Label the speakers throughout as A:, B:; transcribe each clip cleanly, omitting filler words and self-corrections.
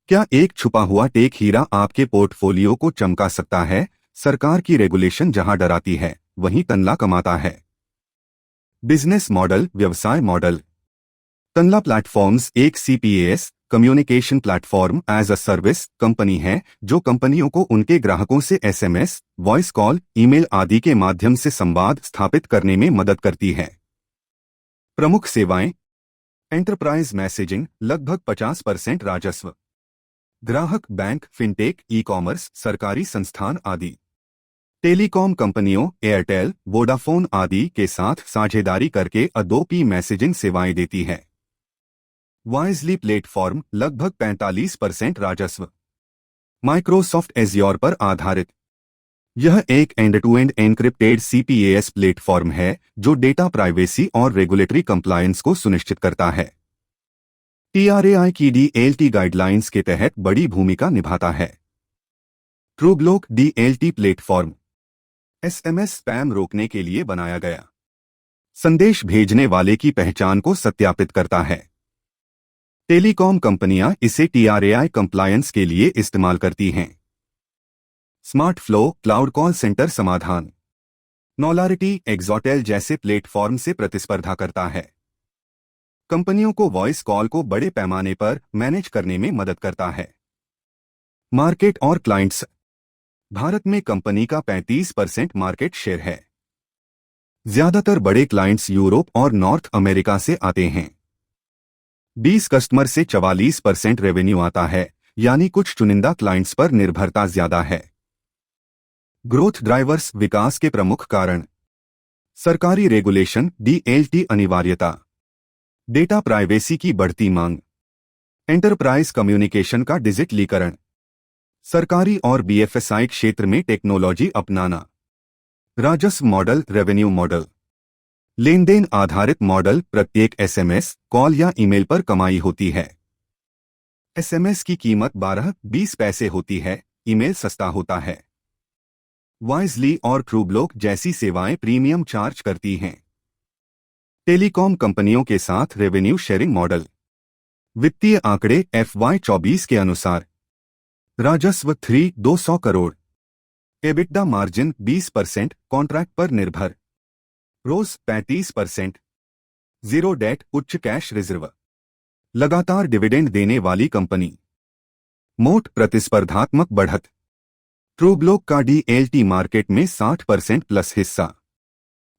A: क्या एक छुपा हुआ टेक हीरा आपके पोर्टफोलियो को चमका सकता है? सरकार की रेगुलेशन जहां डराती है, वहीं तनला कमाता है। बिजनेस मॉडल, व्यवसाय मॉडल। तनला प्लेटफॉर्म्स एक CPaaS communication platform as a service company है जो कंपनियों को उनके ग्राहकों से एसएमएस, वॉइस कॉल, ईमेल आदि के माध्यम से संवाद स्थापित करने में मदद करती है। प्रमुख सेवाएं: एंटरप्राइज मैसेजिंग लगभग 50% राजस्व, ग्राहक बैंक, फिनटेक, ई कॉमर्स, सरकारी संस्थान आदि। टेलीकॉम कंपनियों एयरटेल, वोडाफोन आदि के साथ साझेदारी करके अदोपी मैसेजिंग सेवाएं देती है। वाइजली प्लेटफॉर्म लगभग 45% राजस्व, माइक्रोसॉफ्ट एज्योर पर आधारित। यह एक end to end encrypted CPaaS platform है जो डेटा प्राइवेसी और रेगुलेटरी कंप्लायंस को सुनिश्चित करता है। टीआरएआई की डीएलटी गाइडलाइंस के तहत बड़ी भूमिका निभाता है। ट्रूग्लोक डीएलटी प्लेटफॉर्म एसएमएस स्पैम रोकने के लिए बनाया गया। संदेश भेजने वाले की पहचान को सत्यापित करता है। टेलीकॉम कंपनियां इसे टीआरएआई कंप्लायंस के लिए इस्तेमाल करती हैं। Smart flow cloud call centre समाधान नॉलारिटी, एक्सोटेल जैसे प्लेटफॉर्म से प्रतिस्पर्धा करता है। कंपनियों को वॉइस कॉल को बड़े पैमाने पर मैनेज करने में मदद करता है। मार्केट और क्लाइंट्स: भारत में कंपनी का 35% मार्केट शेयर है। ज्यादातर बड़े क्लाइंट्स यूरोप और नॉर्थ अमेरिका से आते हैं। 20 कस्टमर से 44% रेवेन्यू आता है, यानी कुछ चुनिंदा क्लाइंट्स पर निर्भरता ज्यादा है। ग्रोथ ड्राइवर्स: विकास के प्रमुख कारण, सरकारी रेगुलेशन, डीएलटी अनिवार्यता, डेटा प्राइवेसी की बढ़ती मांग, एंटरप्राइज कम्युनिकेशन का डिजिटलीकरण, सरकारी और बीएफएसआई क्षेत्र में टेक्नोलॉजी अपनाना। राजस्व मॉडल, रेवेन्यू मॉडल, लेन देन आधारित मॉडल, प्रत्येक एसएमएस, कॉल या ईमेल पर कमाई होती है। एसएमएस की कीमत 12-20 पैसे होती है, ईमेल सस्ता होता है। वाइजली और ट्रूग्लोक जैसी सेवाएं प्रीमियम चार्ज करती हैं। टेलीकॉम कंपनियों के साथ रेवेन्यू शेयरिंग मॉडल। वित्तीय आंकड़े FY24 के अनुसार राजस्व 200 करोड़, एबिटडा मार्जिन 20%, कॉन्ट्रैक्ट पर निर्भर, रोज 35%, जीरो डेट, उच्च कैश रिजर्व, लगातार डिविडेंड देने वाली कंपनी। मोट प्रतिस्पर्धात्मक बढ़त: ट्रूग्लोक का डीएलटी मार्केट में 60% प्लस हिस्सा।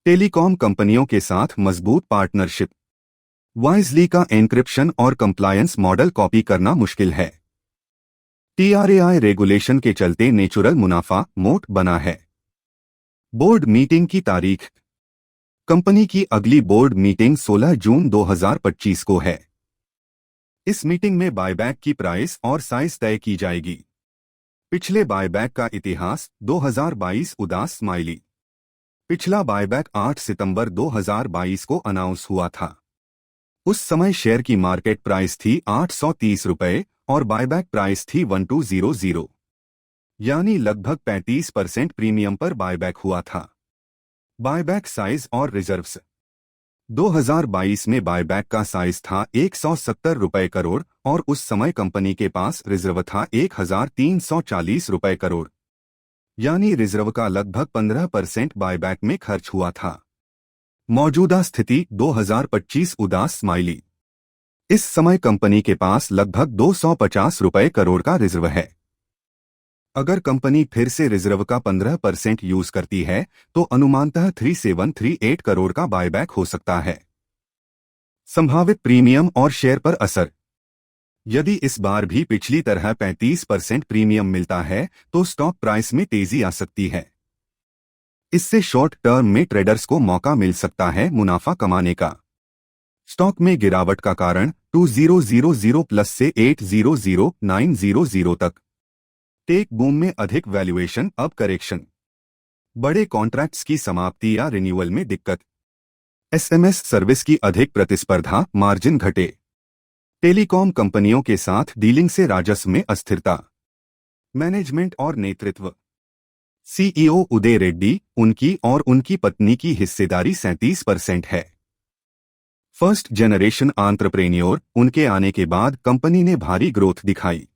A: टेलीकॉम कंपनियों के साथ मजबूत पार्टनरशिप। वाइजली का एन्क्रिप्शन और कंप्लायंस मॉडल कॉपी करना मुश्किल है। टीआरएआई रेगुलेशन के चलते नेचुरल मुनाफा मोट बना है। बोर्ड मीटिंग की तारीख: कंपनी की अगली बोर्ड मीटिंग 16 जून 2025 को है। इस मीटिंग में बायबैक की प्राइस और साइज तय की जाएगी। पिछले बायबैक का इतिहास: 2022 उदास स्माइली। पिछला बायबैक 8 सितंबर 2022 को अनाउंस हुआ था। उस समय शेयर की मार्केट प्राइस थी 830 रुपए और बायबैक प्राइस थी 1200, यानी लगभग 35% प्रीमियम पर बायबैक हुआ था। बायबैक साइज और रिजर्व्स: 2022 में बायबैक का साइज था 170 रुपए करोड़ और उस समय कंपनी के पास रिजर्व था 1340 रुपए करोड़, यानी रिजर्व का लगभग 15% बायबैक में खर्च हुआ था। मौजूदा स्थिति: 2025 उदास स्माइली। इस समय कंपनी के पास लगभग 250 रुपए करोड़ का रिजर्व है। अगर कंपनी फिर से रिजर्व का 15% यूज करती है तो अनुमानतः 3738 करोड़ का बायबैक हो सकता है। संभावित प्रीमियम और शेयर पर असर: यदि इस बार भी पिछली तरह 35% प्रीमियम मिलता है तो स्टॉक प्राइस में तेजी आ सकती है। इससे शॉर्ट टर्म में ट्रेडर्स को मौका मिल सकता है मुनाफा कमाने का। स्टॉक में गिरावट का कारण: 2000 प्लस से 800900 तक। टेक बूम में अधिक वैल्यूएशन, अब करेक्शन। बड़े कॉन्ट्रैक्ट्स की समाप्ति या रिन्यूअल में दिक्कत। एसएमएस सर्विस की अधिक प्रतिस्पर्धा, मार्जिन घटे। टेलीकॉम कंपनियों के साथ डीलिंग से राजस्व में अस्थिरता। मैनेजमेंट और नेतृत्व: सीईओ उदय रेड्डी, उनकी और उनकी पत्नी की हिस्सेदारी 37% है। फर्स्ट जनरेशन एंटरप्रेन्योर: उनके आने के बाद कंपनी ने भारी ग्रोथ दिखाई।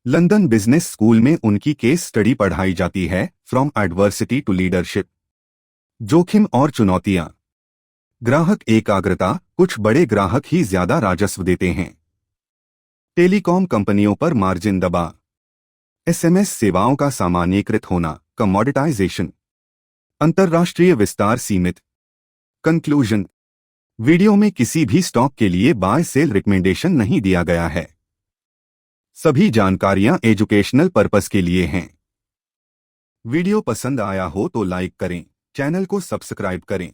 A: लंदन बिजनेस स्कूल में उनकी केस स्टडी पढ़ाई जाती है, फ्रॉम एडवर्सिटी टू लीडरशिप। जोखिम और चुनौतियां। ग्राहक एकाग्रता, कुछ बड़े ग्राहक ही ज्यादा राजस्व देते हैं। टेलीकॉम कंपनियों पर मार्जिन दबाव। एसएमएस सेवाओं का सामान्यीकृत होना, कमोडिटाइजेशन। अंतर्राष्ट्रीय विस्तार सीमित। कंक्लूजन। वीडियो में किसी भी स्टॉक के लिए बाय सेल रिकमेंडेशन नहीं दिया गया है। सभी जानकारियां एजुकेशनल पर्पस के लिए हैं। वीडियो पसंद आया हो तो लाइक करें, चैनल को सब्सक्राइब करें।